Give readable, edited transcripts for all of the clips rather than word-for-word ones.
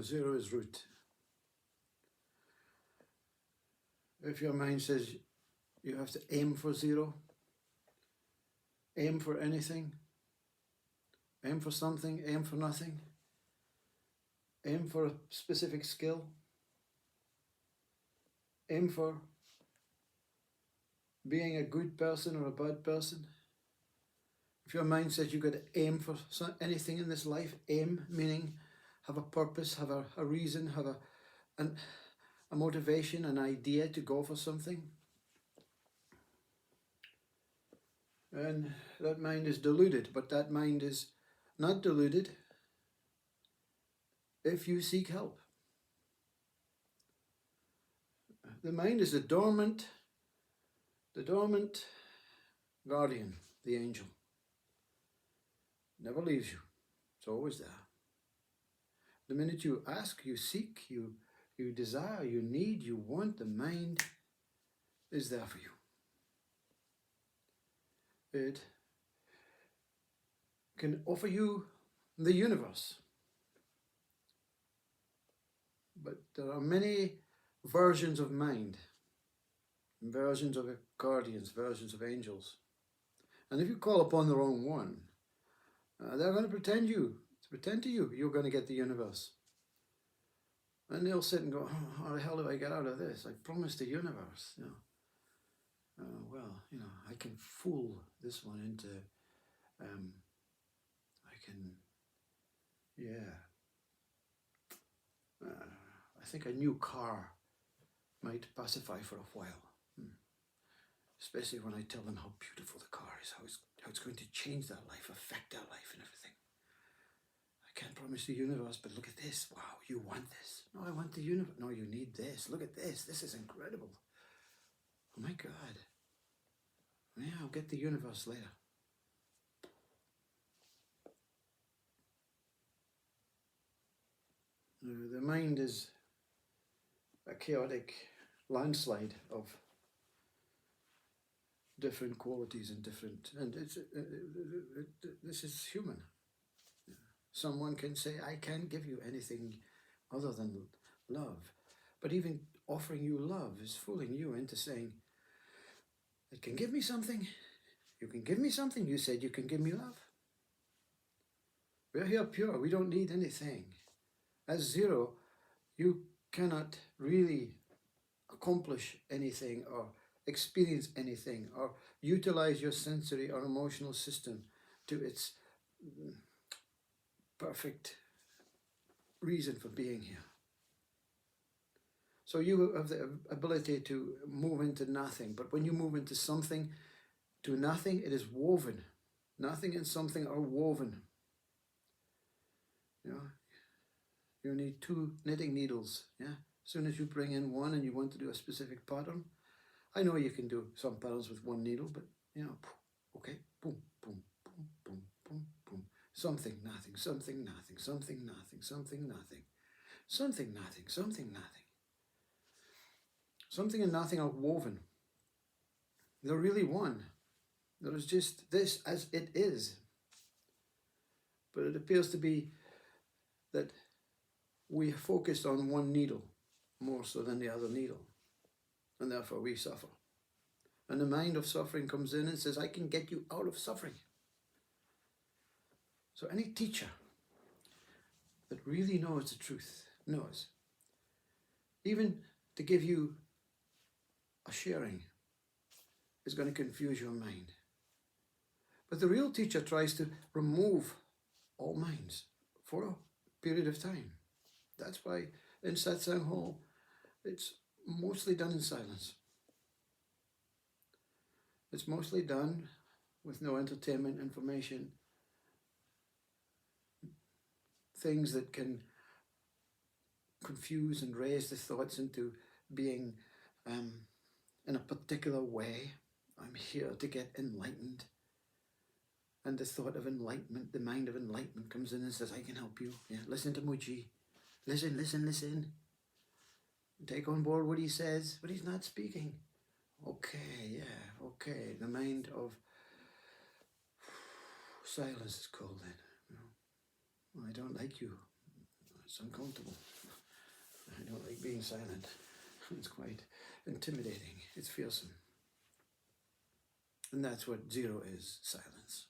Zero is root. If your mind says you have to aim for zero, aim for anything, aim for something, aim for nothing, aim for a specific skill, aim for being a good person or a bad person. If your mind says you've got to aim for anything in this life, aim meaning have a purpose, have a reason, have a motivation, an idea to go for something. And that mind is deluded, but that mind is not deluded if you seek help. The mind is the dormant guardian, the angel. Never leaves you. It's always there. The minute you ask, you seek, you desire, you need, you want, the mind is there for you. It can offer you the universe. But there are many versions of mind, versions of guardians, versions of angels. And if you call upon the wrong one, they're going to pretend to you you're going to get the universe. And they'll sit and go, oh, how the hell do I get out of this? I promised the universe. I can fool this one into, I think a new car might pacify for a while. Especially when I tell them how beautiful the car is, how it's going to change their life, affect their life and everything. I can't promise the universe, but look at this. Wow, you want this. No, I want the universe. No, you need this. Look at this. This is incredible. Oh my God. Yeah, I'll get the universe later. The mind is a chaotic landslide of different qualities and this is human. Someone can say, I can't give you anything other than love. But even offering you love is fooling you into saying, it can give me something. You can give me something. You said you can give me love. We're here pure. We don't need anything. As zero, you cannot really accomplish anything or experience anything or utilize your sensory or emotional system to its perfect reason for being here. So you have the ability to move into nothing, but when you move into something, to nothing, it is woven. Nothing and something are woven. You need 2 knitting needles. As soon as you bring in one and you want to do a specific pattern, I know you can do some patterns with 1 needle, but okay, boom, boom, boom, boom, boom, boom. Something, nothing, something, nothing, something, nothing, something, nothing, something, nothing, something, nothing. Something and nothing are woven. They're really one. There is just this as it is. But it appears to be that we focused on 1 needle more so than the other needle. And therefore we suffer. And the mind of suffering comes in and says, I can get you out of suffering. So any teacher that really knows the truth knows. Even to give you a sharing is going to confuse your mind. But the real teacher tries to remove all minds for a period of time. That's why in Satsang Hall, it's mostly done in silence. It's mostly done with no entertainment, information, things that can confuse and raise the thoughts into being in a particular way. I'm here to get enlightened. And the thought of enlightenment, the mind of enlightenment comes in and says, I can help you. Listen to Mooji. Listen. Take on board what he says, but he's not speaking. Okay. The mind of silence is called in. I don't like you. It's uncomfortable. I don't like being silent. It's quite intimidating. It's fearsome. And that's what zero is, silence.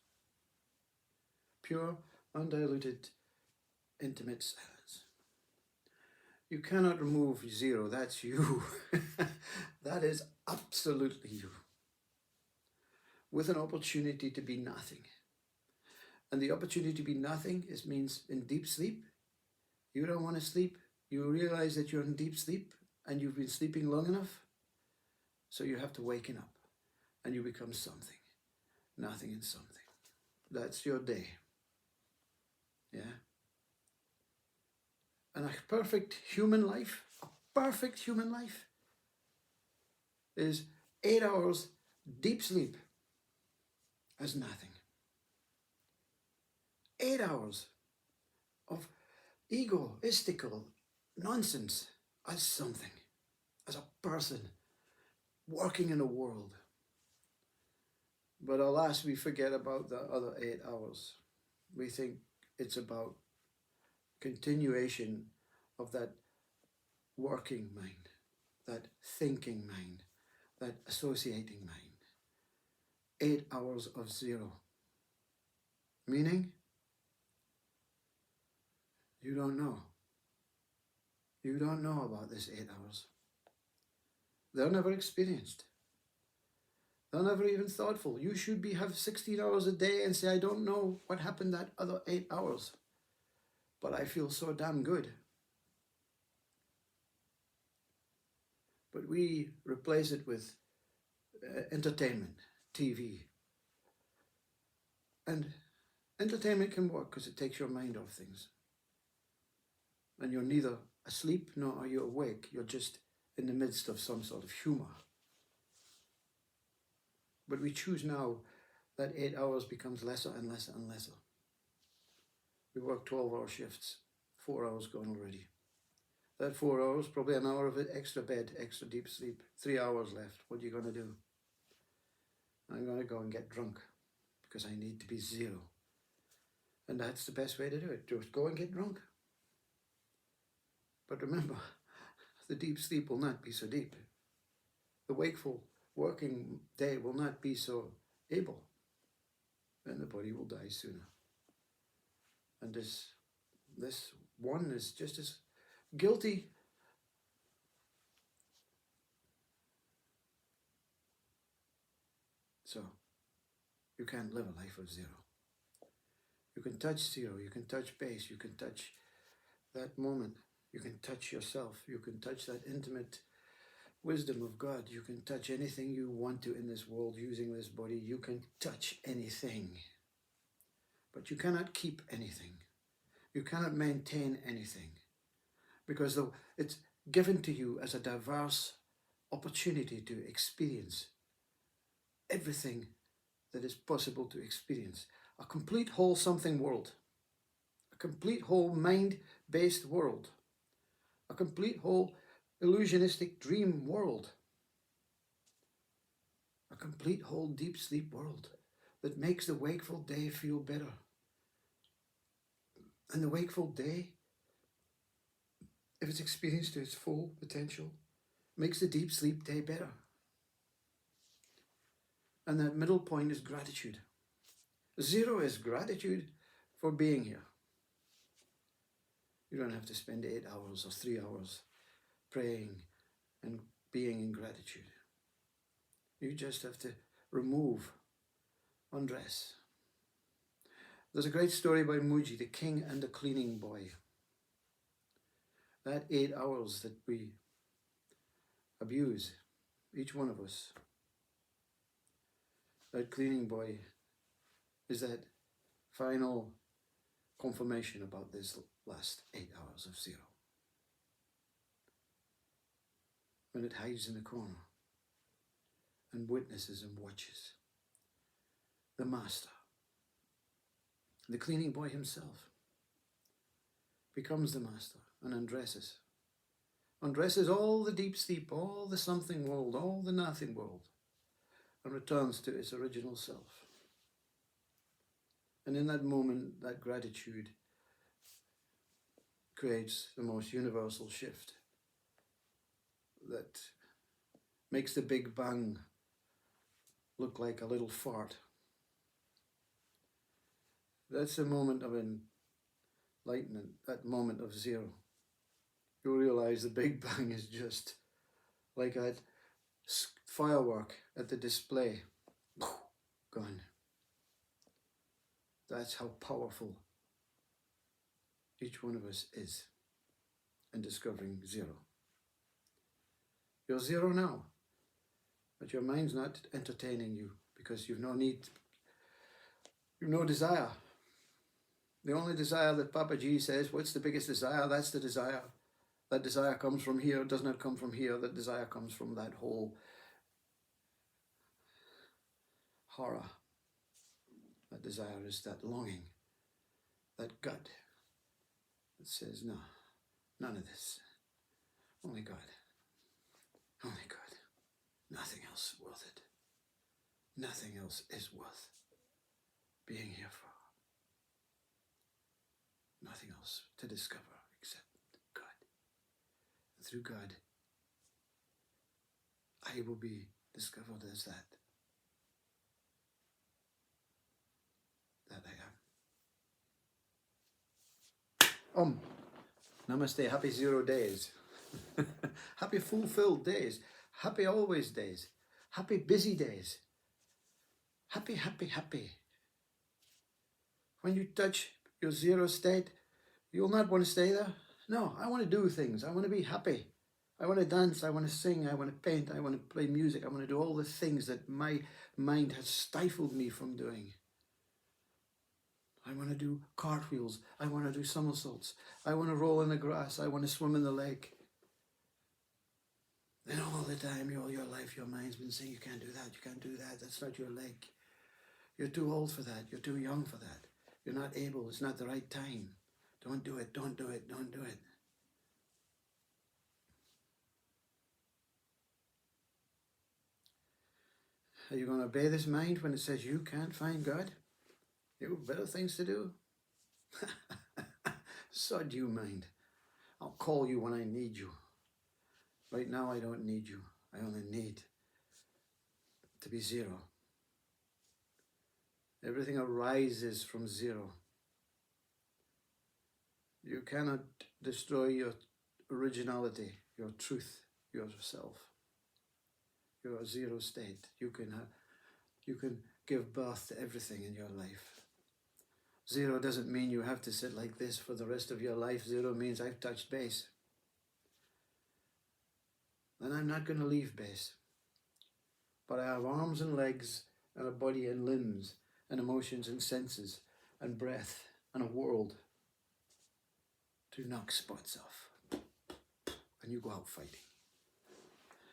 Pure, undiluted, intimate silence. You cannot remove zero. That's you. That is absolutely you. With an opportunity to be nothing. And the opportunity to be nothing means in deep sleep. You don't want to sleep. You realize that you're in deep sleep and you've been sleeping long enough. So you have to waken up and you become something. Nothing and something. That's your day. Yeah? And a perfect human life is 8 hours deep sleep as nothing. 8 hours of egoistical nonsense as something, as a person working in a world. But alas, we forget about the other 8 hours. We think it's about continuation of that working mind, that thinking mind, that associating mind. 8 hours of zero. Meaning, you don't know. You don't know about this 8 hours. They're never experienced. They're never even thoughtful. You should have 16 hours a day and say, I don't know what happened that other 8 hours, but I feel so damn good. But we replace it with entertainment, TV. And entertainment can work because it takes your mind off things. And you're neither asleep nor are you awake. You're just in the midst of some sort of humor. But we choose now that 8 hours becomes lesser and lesser and lesser. We work 12-hour shifts, 4 hours gone already. That 4 hours, probably an hour of it, extra bed, extra deep sleep, 3 hours left. What are you going to do? I'm going to go and get drunk because I need to be zero. And that's the best way to do it. Just go and get drunk. But remember, the deep sleep will not be so deep. The wakeful working day will not be so able. And the body will die sooner. And this one is just as guilty. So, you can't live a life of zero. You can touch zero, you can touch base, you can touch that moment, you can touch yourself, you can touch that intimate wisdom of God, you can touch anything you want to in this world using this body, you can touch anything. But you cannot keep anything. You cannot maintain anything. Because it's given to you as a diverse opportunity to experience everything that is possible to experience. A complete whole something world. A complete whole mind-based world. A complete whole illusionistic dream world. A complete whole deep sleep world that makes the wakeful day feel better. And the wakeful day, if it's experienced to its full potential, makes the deep sleep day better. And that middle point is gratitude. Zero is gratitude for being here. You don't have to spend 8 hours or 3 hours praying and being in gratitude. You just have to remove, undress. There's a great story by Muji, The King and the Cleaning Boy. That 8 hours that we abuse, each one of us, that cleaning boy is that final confirmation about this last 8 hours of zero. When it hides in the corner and witnesses and watches. The master, the cleaning boy himself, becomes the master and undresses. Undresses all the deep sleep, all the something world, all the nothing world, and returns to its original self. And in that moment, that gratitude creates the most universal shift that makes the Big Bang look like a little fart. That's the moment of enlightenment, that moment of zero. You realize the Big Bang is just like a firework at the display. Gone. That's how powerful each one of us is in discovering zero. You're zero now, but your mind's not entertaining you because you've no need, you've no desire. The only desire that Papaji says, what's the biggest desire? That's the desire. That desire comes from here, it does not come from here. That desire comes from that whole horror. That desire is that longing, that gut that says, no, none of this. Only God. Only God. Nothing else worth it. Nothing else is worth being here for. Nothing else to discover except God. And through God, I will be discovered as that. That I am. Namaste. Happy 0 days. Happy fulfilled days. Happy always days. Happy busy days. Happy, happy, happy. When you touch your zero state, you'll not want to stay there. No, I want to do things. I want to be happy. I want to dance. I want to sing. I want to paint. I want to play music. I want to do all the things that my mind has stifled me from doing. I want to do cartwheels. I want to do somersaults. I want to roll in the grass. I want to swim in the lake. And all the time, all your life, your mind's been saying, you can't do that, you can't do that, that's not your leg. You're too old for that, you're too young for that. You're not able, it's not the right time. Don't do it, don't do it, don't do it. Are you going to obey this mind when it says you can't find God? You have better things to do. Sod you, mind. I'll call you when I need you. Right now I don't need you. I only need to be zero. Everything arises from zero. You cannot destroy your originality, your truth, yourself. You're a zero state. You can give birth to everything in your life. Zero doesn't mean you have to sit like this for the rest of your life. Zero means I've touched base. And I'm not going to leave base. But I have arms and legs and a body and limbs and emotions and senses and breath and a world to knock spots off. And you go out fighting.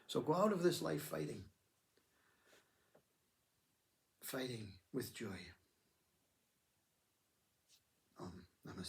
So go out of this life fighting. Fighting with joy.